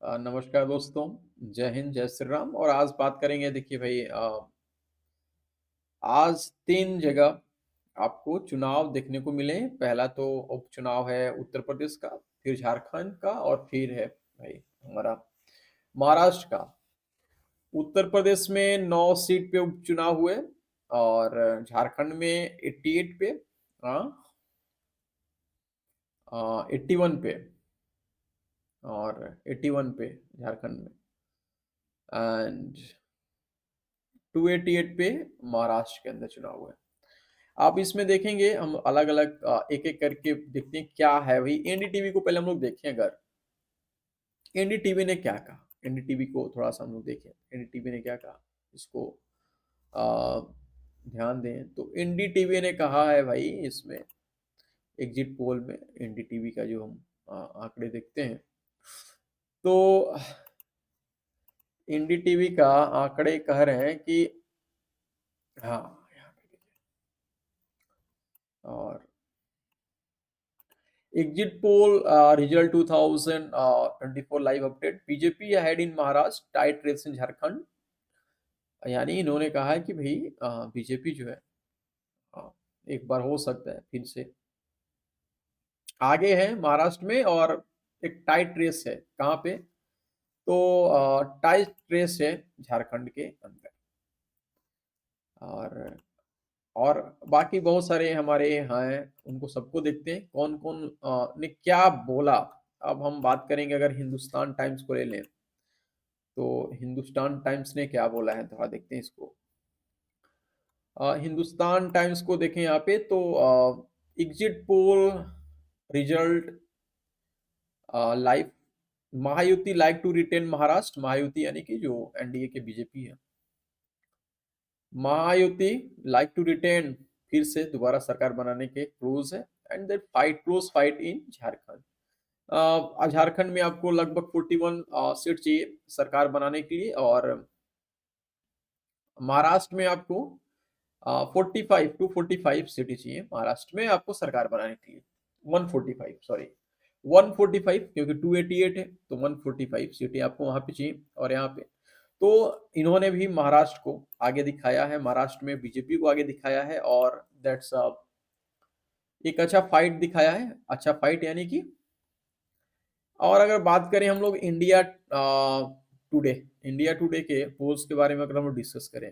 नमस्कार दोस्तों, जय हिंद, जय श्री राम। और आज बात करेंगे, देखिए भाई, आज 3 जगह आपको चुनाव देखने को मिले। पहला तो उपचुनाव है उत्तर प्रदेश का, फिर झारखंड का और फिर है भाई हमारा महाराष्ट्र का। उत्तर प्रदेश में 9 सीट पे उपचुनाव हुए और झारखंड में 88 पे, हाँ, 81 पे और 81 पे झारखंड में एंड 288 पे महाराष्ट्र के अंदर चुनाव हुए। आप इसमें देखेंगे, हम अलग-अलग एक-एक करके देखते हैं क्या है भाई। एनडीटीवी को पहले हम लोग देखें अगर, एनडीटीवी ने क्या कहा? एनडीटीवी को थोड़ा-सा हम लोग देखें, एनडीटीवी ने क्या कहा? इसको अ, ध्यान दें तो एनडीटीवी ने कहा है भाई इसमें एग्जिट पोल में एनडीटीवी का जो हम आंकड़े देखते हैं, तो एनडीटीवी का आंकड़े कह रहे हैं कि हाँ, यहाँ पे देखिए। और Exit poll result 2024 live update, BJP ahead in Maharashtra, tight race in Jharkhand. यानी इन्होंने कहा है कि भाई बीजेपी जो है अ, एक बार हो सकता है फिर से आगे है महाराष्ट्र में। और एक टाइट रेस है कहाँ पे? तो टाइट रेस है झारखंड के अंदर। और और बाकी बहुत सारे हमारे हैं, उनको सबको देखते हैं कौन-कौन ने क्या बोला। अब हम बात करेंगे, अगर हिंदुस्तान टाइम्स को ले लें, तो हिंदुस्तान टाइम्स ने क्या बोला है, थोड़ा देखते हैं इसको। हिंदुस्तान टाइम्स को देखें यहाँ पे तो exit poll result live, Mahayuti like to retain Maharashtra. Mahayuti यानी कि जो एनडीए के बीजेपी है, महायुति लाइक टू रिटेन, फिर से दोबारा सरकार बनाने के क्लोज है। And then fight, close fight in Jharkhand. Jharkhand में आपको लगभग 41 सीट चाहिए सरकार बनाने के लिए। और महाराष्ट्र में आपको 45 टू 45 सीटें चाहिए महाराष्ट्र में आपको सरकार बनाने के लिए। 145, सॉरी, 145, क्योंकि 288 है तो 145 सीटें आपको वहां पे चाहिए। और यहाँ पे तो इन्होंने भी महाराष्ट्र को आगे दिखाया है, महाराष्ट्र में बीजेपी को आगे दिखाया है। और दैट्स एक अच्छा फाइट दिखाया है, अच्छा फाइट यानी कि। और अगर बात करें हम लोग इंडिया टुडे, इंडिया टुडे के पोल्स के बारे में अगर हम लोग डिस्कस करें,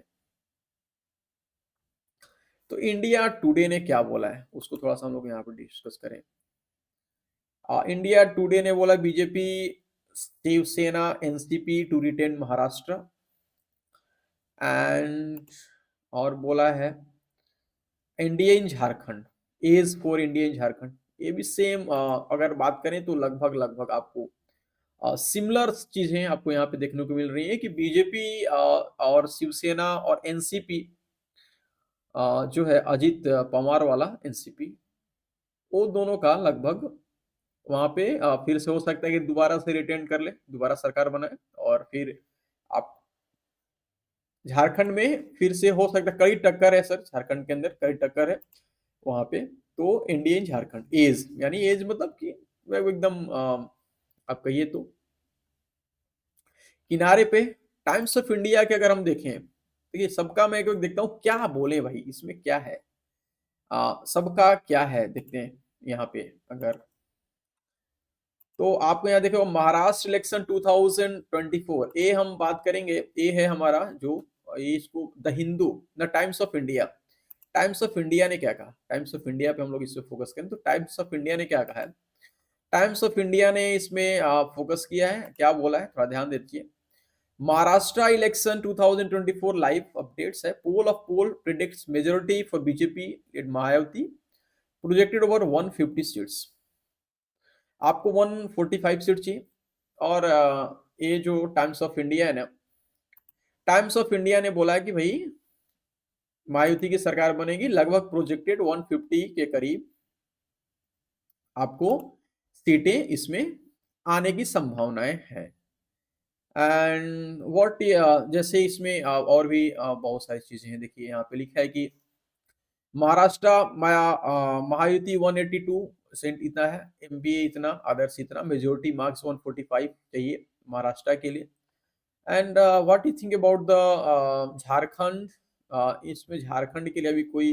तो इंडिया टुडे ने क्या बोला है उसको थोड़ा सा हम लोग यहाँ पर डिस्कस करें। इंडिया टुडे ने बोला BJP, Shivsena, NCP to retain Maharashtra and, और बोला है India in Jharkhand, as for India in Jharkhand. ये भी सेम, अगर बात करें तो लगभग लगभग आपको सिमिलर चीजें आपको यहाँ पे देखने को मिल रही है कि बीजेपी और शिवसेना और एनसीपी, जो है अजीत पवार वाला एनसीपी, वो दोनों का लगभग वहाँ पे फिर से हो सकता है कि दोबारा से रिटेन कर ले, दोबारा सरकार बनाए। और फिर आप झारखंड में फिर से हो सकता है, कड़ी टक्कर है सर, झारखंड के अंदर कड़ी टक्कर है वहाँ पे। तो इंडियन झारखंड एज, यानी एज मतलब कि वो एकदम आप कहिए तो किनारे पे। टाइम्स ऑफ इंडिया के अगर हम देखें, देखिए सबका मैं एक एक देखता हूँ क्या बोले भाई, इसमें क्या है, सबका क्या है देखते हैं यहाँ पे। अगर तो आपको यहाँ देखो महाराष्ट्र इलेक्शन 2024, ए हम बात करेंगे, ए है हमारा जो, ये इसको the Hindu, the times of India. Times of India ने क्या कहा, टाइम्स ऑफ इंडिया पे हम लोग इस पे फोकस करें तो टाइम्स ऑफ इंडिया ने क्या कहा है। टाइम्स ऑफ इंडिया ने इसमें फोकस किया है, क्या बोला है थोड़ा ध्यान दीजिए। महाराष्ट्र इलेक्शन 2024 लाइव अपडेट्स है। Poll of poll predicts majority for BJP and Mayawati, projected over 150 seats. आपको 145 सीट चाहिए। और ये जो टाइम्स ऑफ इंडिया है ना, टाइम्स ऑफ इंडिया ने बोला है कि भाई मायावती की सरकार बनेगी, लगभग प्रोजेक्टेड 150 के करीब आपको सीटें इसमें आने की संभावनाएं हैं। एंड व्हाट, जैसे इसमें और भी बहुत सारी चीजें हैं। देखिए यहाँ पे लिखा है कि महाराष्ट्र महायुति 182 परसेंट इतना है, एमबीए इतना, अदर्स इतना, मेजोरिटी मार्क्स 145 चाहिए महाराष्ट्र के लिए। And what you think about the Jharkhand? इसमें झारखंड के लिए अभी कोई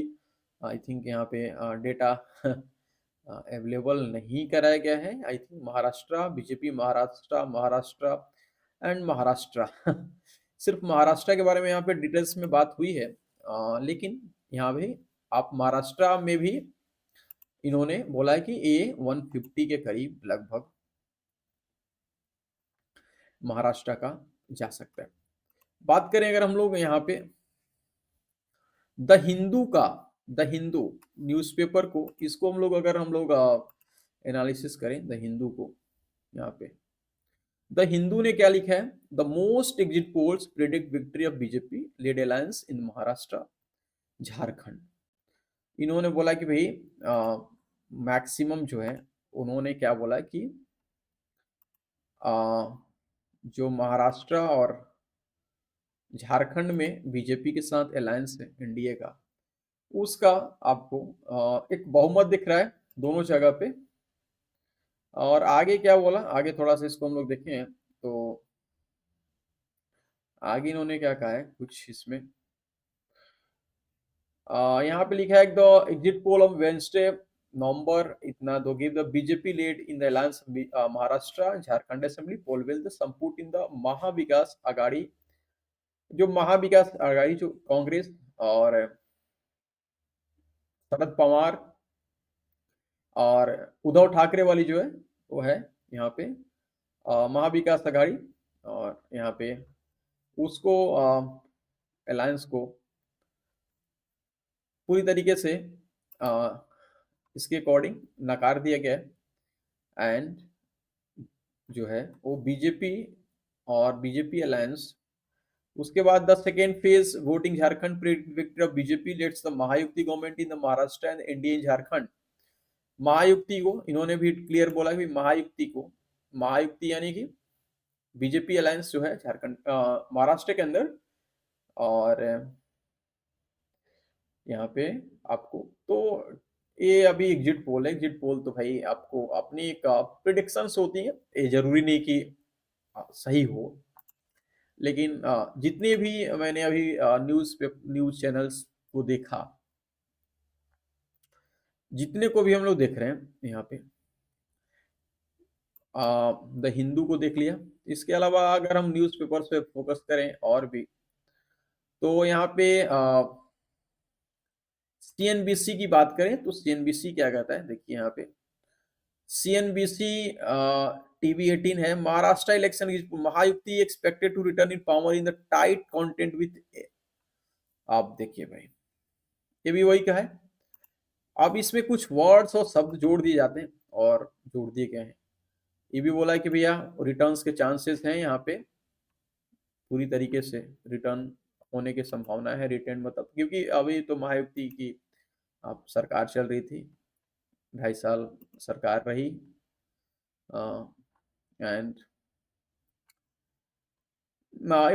आई थिंक यहाँ पे डेटा अवेलेबल नहीं कराया गया है। I think Maharashtra, BJP Maharashtra, Maharashtra and Maharashtra सिर्फ महाराष्ट्र के बारे में यहाँ पे डिटेल्स में बात हुई है। लेकिन यहाँ भी आप महाराष्ट्र में भी इन्होंने बोला है कि ये 150 के करीब लगभग महाराष्ट्र का जा सकता है। बात करें अगर हम लोग यहाँ पे द हिंदू का, द हिंदू न्यूज़पेपर को, इसको हम लोग अगर हम लोग एनालिसिस करें द हिंदू को, यहाँ पे द हिंदू ने क्या लिखा है? The most exit polls predict victory of BJP lead alliance इन महाराष्ट्र झारखंड। इन्होंने बोला कि भाई मैक्सिमम जो है, उन्होंने क्या बोला कि जो महाराष्ट्र और झारखंड में बीजेपी के साथ अलायंस है एनडीए का, उसका आपको एक बहुमत दिख रहा है दोनों जगह पे। और आगे क्या बोला, आगे थोड़ा सा इसको हम लोग देखें तो आगे इन्होंने क्या कहा है कुछ इसमें यहाँ पे लिखा है the exit poll of Wednesday November इतना दो give the BJP lead in the alliance Maharashtra Jharkhand assembly poll will the संपुट इन द महाविकास आघाड़ी। जो महाविकास आघाड़ी जो कांग्रेस और शरद पवार और उद्धव ठाकरे वाली जो है वो है यहाँ पे महाविकास आघाड़ी, और यहाँ पे उसको अलायंस को पूरी तरीके से इसके अकॉर्डिंग नकार दिया गया है। एंड जो है वो बीजेपी और बीजेपी अलायंस, उसके बाद the second phase voting Jharkhand victory of BJP let's the Mahayukti government in the Maharashtra and NDA in Jharkhand. Mahayukti को इन्होंने भी क्लियर बोला कि महायुक्ति को, महायुक्ति यानी कि बीजेपी अलायंस जो है झारखंड महाराष्ट्र के अंदर, और यहाँ पे आपको तो ये अभी एग्जिट पोल है। एग्जिट पोल तो भाई आपको अपनी एक प्रिडिक्शंस होती है, ये जरूरी नहीं कि सही हो, लेकिन जितने भी मैंने अभी न्यूज चैनल्स को देखा, जितने को भी हम लोग देख रहे हैं यहाँ पे द हिंदू को देख लिया, इसके अलावा अगर हम न्यूज़पेपर्स पे फोकस करें और भी तो यहाँ पे सीएनबीसी की बात करें तो सीएनबीसी क्या कहता है, देखिए यहाँ पे सीएनबीसी टीवी 18 है Maharashtra election Mahayukti expected to return in power in the tight content with. आप देखिए भाई ये भी वही कहा है। अब इसमें कुछ वर्ड्स और शब्द जोड़ दिए जाते हैं और जोड़ दिए गए हैं। ये भी बोला है कि भैया रिटर्न्स के चांसेस हैं, यहाँ पे पूरी तरीके से रिटर्न होने की संभावना है। रिटर्न मतलब क्योंकि अभी तो महायुक्ति की अब सरकार चल रही थी, 2.5 साल सरकार रही, एंड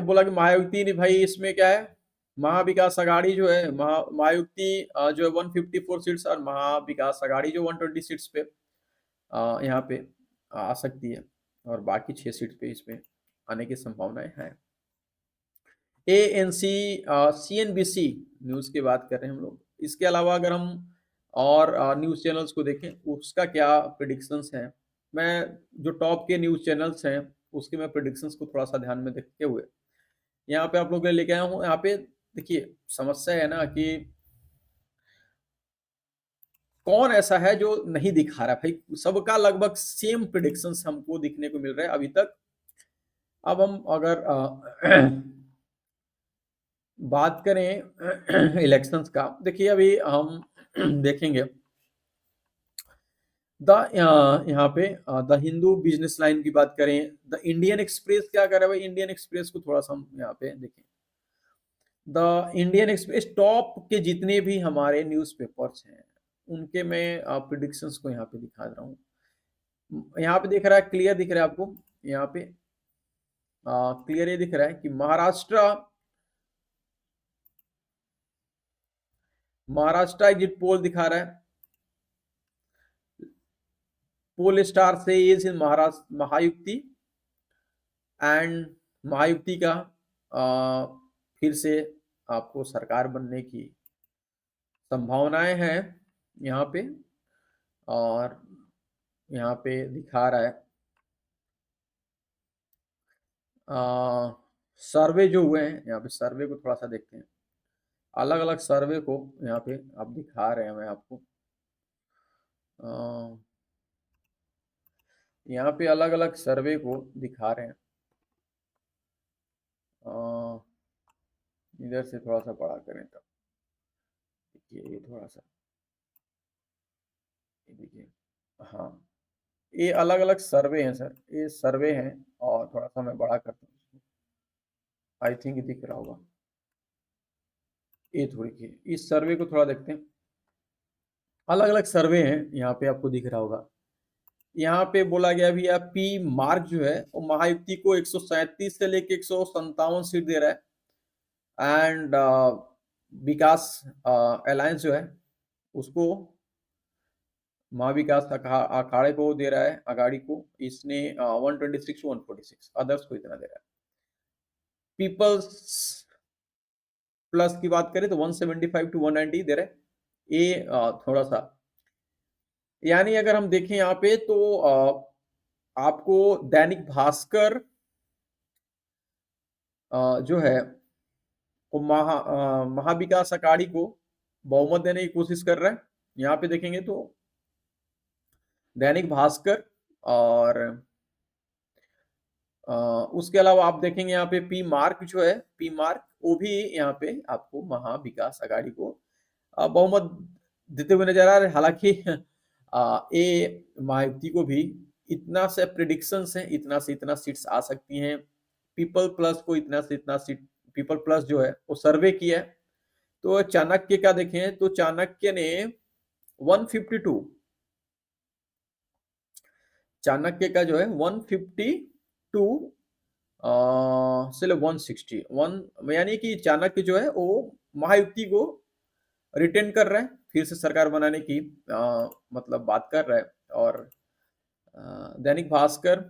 बोला कि महायुक्ति ने भाई इसमें क्या है, महाविकास आघाड़ी जो है महायुक्ति जो है 154 सीट्स और महाविकास आघाड़ी जो 120 सीट्स पे यहाँ पे आ सकती है, और बाकी 6 सीट पे इसमें आने की संभावनाएं हैं। एएनसी सीएनबीसी न्यूज़ की बात कर रहे हैं हम लोग। इसके अलावा अगर हम और न्यूज़ चैनल्स को देखें उसका क्या प्रिडिक्शंस हैं, मैं जो टॉप के न्यूज़ चैनल्स हैं उसके मैं प्रिडिक्शंस को थोड़ा सा ध्यान में देखते हुए यहाँ पे आप लोग लेके आया हूँ। यहाँ पे देखिए समस्या है ना कि कौन ऐसा है जो नहीं दिखा रहा भाई, सबका लगभग सेम प्रिडिक्शंस हमको दिखने को मिल रहा है अभी तक। अब हम अगर बात करें इलेक्शंस का, देखिए अभी हम देखेंगे यहाँ पे द हिंदू बिजनेस लाइन की बात करें, द इंडियन एक्सप्रेस क्या कर रहा है भाई, इंडियन एक्सप्रेस को थोड़ा सा हम यहाँ पे देखें। द इंडियन एक्सप्रेस टॉप के जितने भी हमारे न्यूज़पेपर्स हैं उनके मैं प्रिडिक्शंस को यहाँ पे दिखा रहा हूँ। यहाँ पे दिख रहा है, क्लियर दिख रहा है आपको, यहाँ पे क्लियर ये दिख रहा है कि महाराष्ट्र एग्जिट पोल दिखा रहा है पोल स्टार से इज इन महाराष्ट्र महायुक्ति एंड महायुक्ति का फिर से आपको सरकार बनने की संभावनाएं हैं यहाँ पे। और यहाँ पे दिखा रहा है सर्वे जो हुए हैं, यहाँ पे सर्वे को थोड़ा सा देखते हैं। अलग अलग सर्वे को यहाँ पे आप दिखा रहे हैं, मैं आपको यहाँ पे अलग अलग सर्वे को दिखा रहे हैं। इधर से थोड़ा सा बड़ा करें तो देखिए, ये थोड़ा सा, ये देखिए, हाँ, ये अलग अलग सर्वे हैं सर, ये सर्वे हैं। और थोड़ा सा मैं बड़ा करता हूँ, आई थिंक दिख रहा होगा। ये थोड़ी की इस सर्वे को थोड़ा देखते हैं। अलग अलग सर्वे हैं, यहाँ पे आपको दिख रहा होगा। यहाँ पे बोला गया भी है पी मार्क जो है वो महायुक्ति को 137 से लेके 157 सीट दे रहा है। एंड विकास अलायंस जो है उसको महाविकास अखाड़े को दे रहा है, अगाड़ी को इसने 126 टू 146, अदर्स को इतना दे रहा है। पीपल्स प्लस की बात करें तो 175 टू 190 दे रहा है। ये थोड़ा सा, यानी अगर हम देखें यहाँ पे तो आपको दैनिक भास्कर जो है वो महाविकास अखाड़ी को बहुमत देने की कोशिश कर रहा है। यहाँ पे देखेंगे तो दैनिक भास्कर और उसके अलावा आप देखेंगे यहाँ पे पी मार्क जो है, पी मार्क वो भी यहाँ पे आपको महाविकास अखाड़ी को बहुमत देते हुए नजर आ रहे। हालांकि ये महायुति को भी इतना से प्रिडिक्शन है, इतना से इतना सीट्स आ सकती हैं। पीपल प्लस को इतना से इतना सीट, पीपल प्लस जो है वो सर्वे किया है। तो चाणक्य का देखें तो चाणक्य ने 152, चाणक्य का जो है 152 से 161, यानी कि चाणक्य जो है वो महायुति को रिटेन कर रहा है, फिर से सरकार बनाने की मतलब बात कर रहा है। और दैनिक भास्कर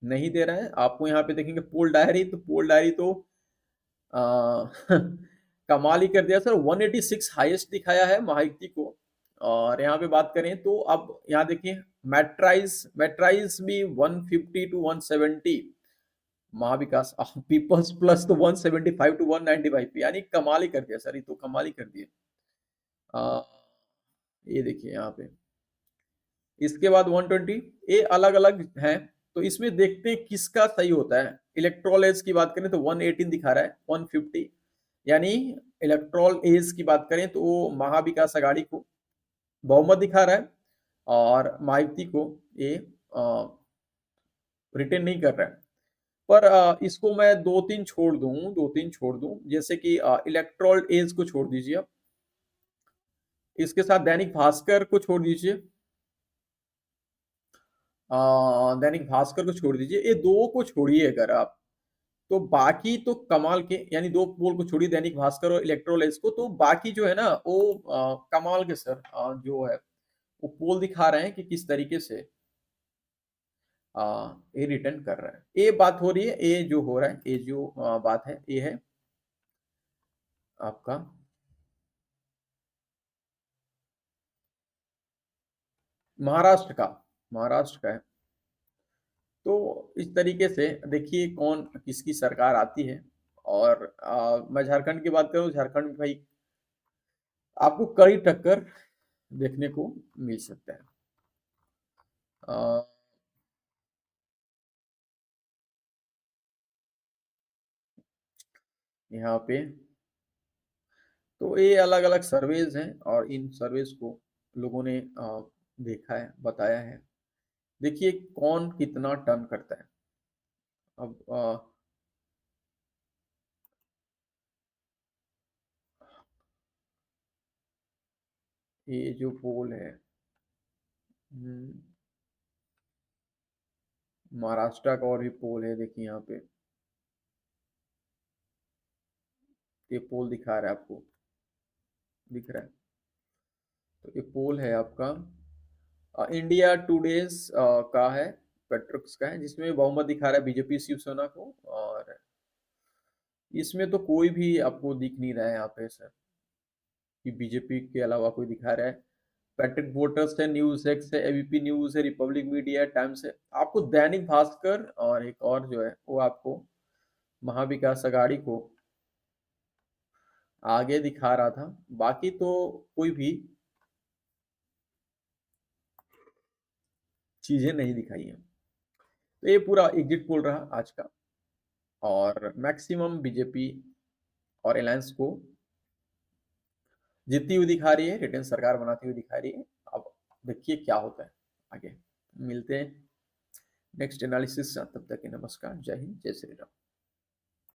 नहीं दे रहा है। आपको यहाँ पे देखेंगे पोल डायरी, तो पोल डायरी तो कमाल ही कर दिया सर, 186 हाईएस्ट दिखाया है महायुति को। और यहाँ पे बात करें तो अब यहाँ देखिए मैट्राइज, मैट्राइज भी 150 टू 170, महाविकास पीपल्स प्लस तो 175 टू 195, यानी कमाल ही कर दिया सर, ये तो कमाल ही कर दिया। ये देखिए यहाँ पे, इसके बाद 120, ये अलग अलग हैं। तो इसमें देखते हैं किसका सही होता है। इलेक्ट्रोल एज की बात करें तो 118 दिखा रहा है 150, यानी इलेक्ट्रोल एज की बात करें तो वो महाविकास अघाड़ी को बहुमत दिखा रहा है और महायुति को ये रिटेन नहीं कर रहा है। पर इसको मैं दो तीन छोड़ दूं, जैसे कि इलेक्ट्रोल एज को छोड़ दीजिए आप, इसके साथ दैनिक भास्कर को छोड़ दीजिए, दैनिक भास्कर को छोड़ दीजिए, ये दो को छोड़िए अगर आप, तो बाकी तो कमाल के, यानी दो पोल को छोड़िए दैनिक भास्कर और इलेक्ट्रोलाइज को, तो बाकी जो है ना वो कमाल के सर जो है वो पोल दिखा रहे हैं कि किस तरीके से ये रिटर्न कर रहा है। ये बात हो रही है, ये जो हो रहा है, ये जो बात है, ये है आपका महाराष्ट्र का, महाराष्ट्र का है। तो इस तरीके से देखिए कौन किसकी सरकार आती है। और मैं झारखंड की बात करूं, झारखंड में भाई आपको कड़ी टक्कर देखने को मिल सकता है। यहाँ पे तो ये अलग अलग सर्वेज हैं और इन सर्वेज को लोगों ने देखा है, बताया है। देखिए कौन कितना टर्न करता है। अब ये जो पोल है महाराष्ट्र का और भी पोल है, देखिए यहाँ पे ये पोल दिखा रहा है आपको, दिख रहा है। तो ये पोल है आपका इंडिया टुडेज का है, पेट्रिक्स का है, जिसमें बहुमत दिखा रहा है बीजेपी शिवसेना को, और इसमें तो कोई भी आपको दिख नहीं रहा है यहाँ पे सर कि बीजेपी के अलावा कोई दिखा रहा है। पैट्रिक वोटर्स है, न्यूज एक्स है, एबीपी न्यूज है, रिपब्लिक मीडिया है, टाइम्स है, आपको दैनिक भास्कर और एक और जो है वो आपको महाविकास अघाड़ी को आगे दिखा रहा था। बाकी तो कोई भी चीजें नहीं दिखाई है। तो ये पूरा एग्जिट पोल रहा आज का, और मैक्सिमम बीजेपी और अलायंस को जीतती हुई दिखा रही है, रिटर्न सरकार बनाती हुई दिखा रही है। अब देखिए क्या होता है आगे। मिलते हैं नेक्स्ट एनालिसिस, तब तक के नमस्कार, जय हिंद, जय श्री राम।